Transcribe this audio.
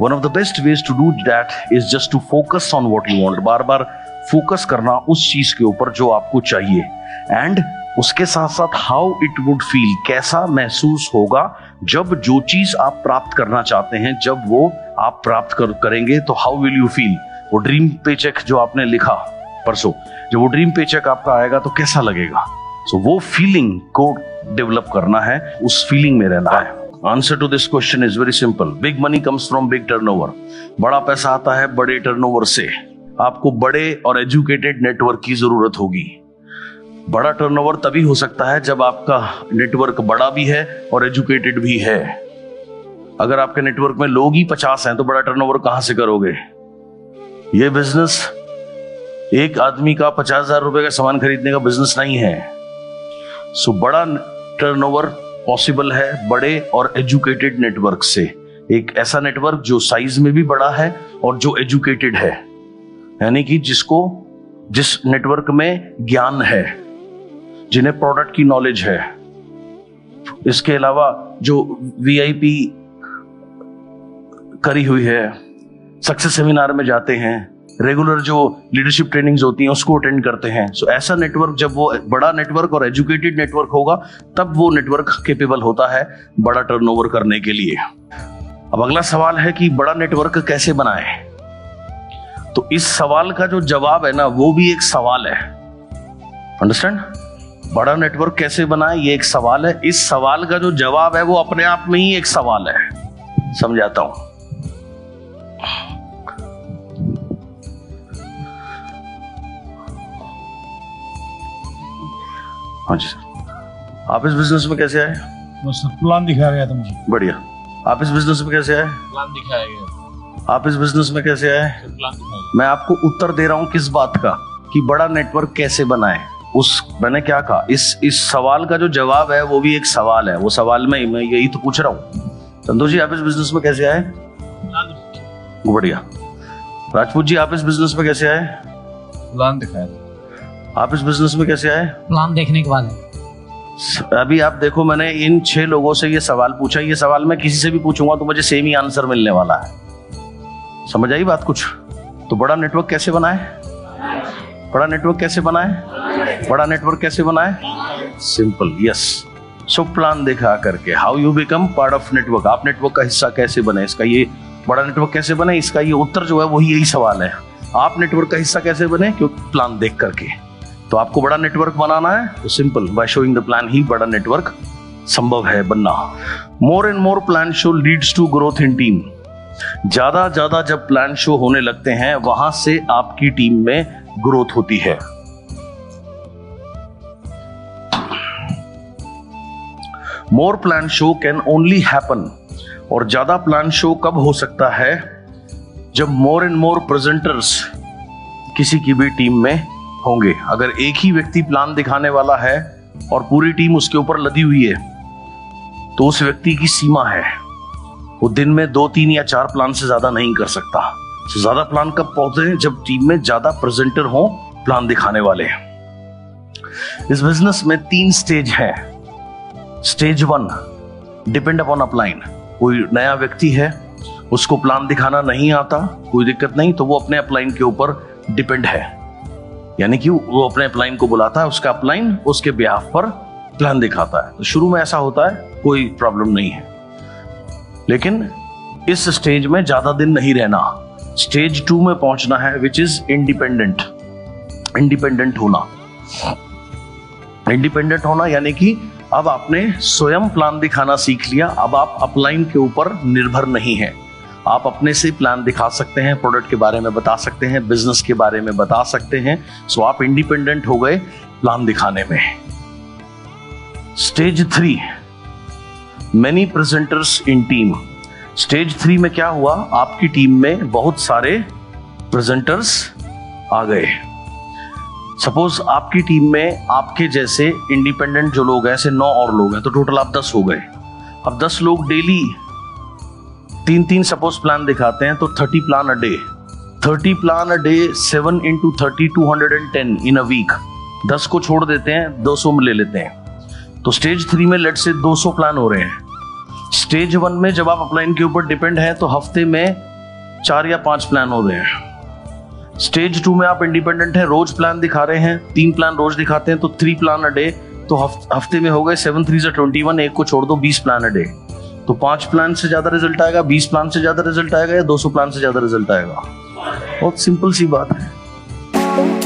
One of the best ways to do that is just to focus on what you want. बार बार focus करना उस चीज के ऊपर जो आपको चाहिए, एंड उसके साथ साथ हाउ इट वुड फील, कैसा महसूस होगा जब जो चीज आप प्राप्त करना चाहते हैं जब वो आप प्राप्त करेंगे, तो हाउ विल यू फील। वो ड्रीम पेचेक जो आपने लिखा परसों, जब वो ड्रीम पेचेक आपका आएगा तो कैसा लगेगा। सो वो फीलिंग को डेवलप करना है, उस फीलिंग में रहना है। Answer to this question is very simple. Big money comes from big turnover. बड़ा पैसा आता है बड़े टर्नओवर से। आपको बड़े और एजुकेटेड नेटवर्क की जरूरत होगी। बड़ा टर्नओवर तभी हो सकता है जब आपका नेटवर्क बड़ा भी है और एजुकेटेड भी है। अगर आपके नेटवर्क में लोग ही 50 हैं तो बड़ा टर्नओवर कहां से करोगे। ये बिजनेस एक आदमी का 50,000 रुपए का सामान खरीदने का बिजनेस नहीं है। सो बड़ा टर्नओवर पॉसिबल है बड़े और एजुकेटेड नेटवर्क से। एक ऐसा नेटवर्क जो साइज में भी बड़ा है और जो एजुकेटेड है, यानी कि जिस नेटवर्क में ज्ञान है, जिन्हें प्रोडक्ट की नॉलेज है। इसके अलावा जो वीआईपी करी हुई है, सक्सेस सेमिनार में जाते हैं, रेगुलर जो लीडरशिप ट्रेनिंग्स होती हैं उसको अटेंड करते हैं। सो ऐसा नेटवर्क, जब वो बड़ा नेटवर्क और एजुकेटेड नेटवर्क होगा तब वो नेटवर्क कैपेबल होता है बड़ा टर्नओवर करने के लिए। अब अगला सवाल है कि बड़ा नेटवर्क कैसे बनाएं। तो इस सवाल का जो जवाब है ना, वो भी एक सवाल है। अंडरस्टैंड? बड़ा नेटवर्क कैसे बनाएं, ये एक सवाल है। इस सवाल का जो जवाब है वो अपने आप में ही एक सवाल है। समझाता हूं। हाँ जी सर। आप इस बिजनेस में कैसे आए? बस प्लान दिखाया गया था मुझे। बढ़िया। आप इस बिजनेस में कैसे आए? प्लान दिखाया गया। आप इस बिजनेस में कैसे आए? प्लान दिखाया गया। मैं आपको उत्तर दे रहा हूं किस बात का, कि बड़ा नेटवर्क कैसे बनाए। मैंने क्या कहा, इस सवाल का जो जवाब है वो भी एक सवाल है। वो सवाल में मैं यही तो पूछ रहा हूँ। संतोष जी, आप इस बिजनेस में कैसे आए? बढ़िया। राजपूत जी, आप इस बिजनेस में कैसे आए? प्लान दिखाया था। आप इस बिजनेस में कैसे आए? प्लान देखने के बाद। अभी आप देखो, मैंने इन 6 लोगों से ये सवाल पूछा। ये सवाल मैं किसी से भी पूछूंगा तो मुझे सेम ही आंसर मिलने वाला है। समझ आई बात कुछ? तो बड़ा नेटवर्क कैसे बनाए? बड़ा नेटवर्क कैसे बनाए? बड़ा नेटवर्क कैसे बनाए? Simple, yes. सो प्लान दिखा करके how you become part of network. आप नेटवर्क का हिस्सा कैसे बने, इसका ये बड़ा नेटवर्क कैसे बने, इसका ये उत्तर जो है वही यही सवाल है। आप नेटवर्क का हिस्सा कैसे बने? क्योंकि प्लान देख करके। तो आपको बड़ा नेटवर्क बनाना है तो simple, by showing the plan ही बड़ा नेटवर्क संभव है बनना। More and more plan show leads to growth in team. ज्यादा जब प्लान शो होने लगते हैं वहां से आपकी टीम में ग्रोथ होती है। More plan show can only happen. और ज्यादा प्लान शो कब हो सकता है? जब मोर एंड मोर प्रेजेंटर्स किसी की भी टीम में होंगे। अगर एक ही व्यक्ति प्लान दिखाने वाला है और पूरी टीम उसके ऊपर लदी हुई है तो उस व्यक्ति की सीमा है, वो दिन में 2, 3 या 4 प्लान से ज्यादा नहीं कर सकता। तो ज्यादा प्लान कब पहुंचते हैं? जब टीम में ज्यादा प्रेजेंटर हो प्लान दिखाने वाले। इस बिजनेस में 3 स्टेज है। Stage 1, depend upon upline. कोई नया व्यक्ति है, उसको प्लान दिखाना नहीं आता, कोई दिक्कत नहीं, तो वो अपने अपलाइन के ऊपर डिपेंड है। यानी कि वो अपने अपलाइन को बुलाता है, उसका अपलाइन उसके बिहाफ पर प्लान दिखाता है। तो शुरू में ऐसा होता है, कोई प्रॉब्लम नहीं है। लेकिन इस स्टेज में ज्यादा दिन नहीं रहना। स्टेज 2 में पहुंचना है, विच इज इंडिपेंडेंट। इंडिपेंडेंट होना। इंडिपेंडेंट होना यानी कि अब आपने स्वयं प्लान दिखाना सीख लिया। अब आप अपलाइन के ऊपर निर्भर नहीं है। आप अपने से प्लान दिखा सकते हैं, प्रोडक्ट के बारे में बता सकते हैं, बिजनेस के बारे में बता सकते हैं। सो आप इंडिपेंडेंट हो गए प्लान दिखाने में। स्टेज 3, मेनी प्रेजेंटर्स इन टीम। स्टेज 3 में क्या हुआ? आपकी टीम में बहुत सारे प्रेजेंटर्स आ गए। सपोज आपकी टीम में आपके जैसे इंडिपेंडेंट जो लोग हैं, ऐसे 9 और लोग हैं, तो टोटल आप 10 हो गए। अब 10 लोग डेली 3-3 सपोज प्लान दिखाते हैं, तो 30 plan a day. 30 plan a day, 7 into 30, 210 in a week. 10 को छोड़ देते हैं, 200 में ले लेते हैं। तो स्टेज 3 में लेट से 200 प्लान हो रहे हैं। स्टेज 1 में जब आप अपलाइन के ऊपर डिपेंड है तो हफ्ते में 4 या 5 प्लान हो रहे हैं। स्टेज 2 में आप इंडिपेंडेंट है, रोज प्लान दिखा रहे हैं, 3 प्लान रोज दिखाते हैं, तो 3 प्लान अ डे, तो हफ्ते में हो गए 7 3 21, एक को छोड़ दो 20 प्लान अ डे, तो 5 प्लान से ज्यादा रिजल्ट आएगा, 20 प्लान से ज्यादा रिजल्ट आएगा, या 200 प्लान से ज्यादा रिजल्ट आएगा? बहुत सिंपल सी बात है।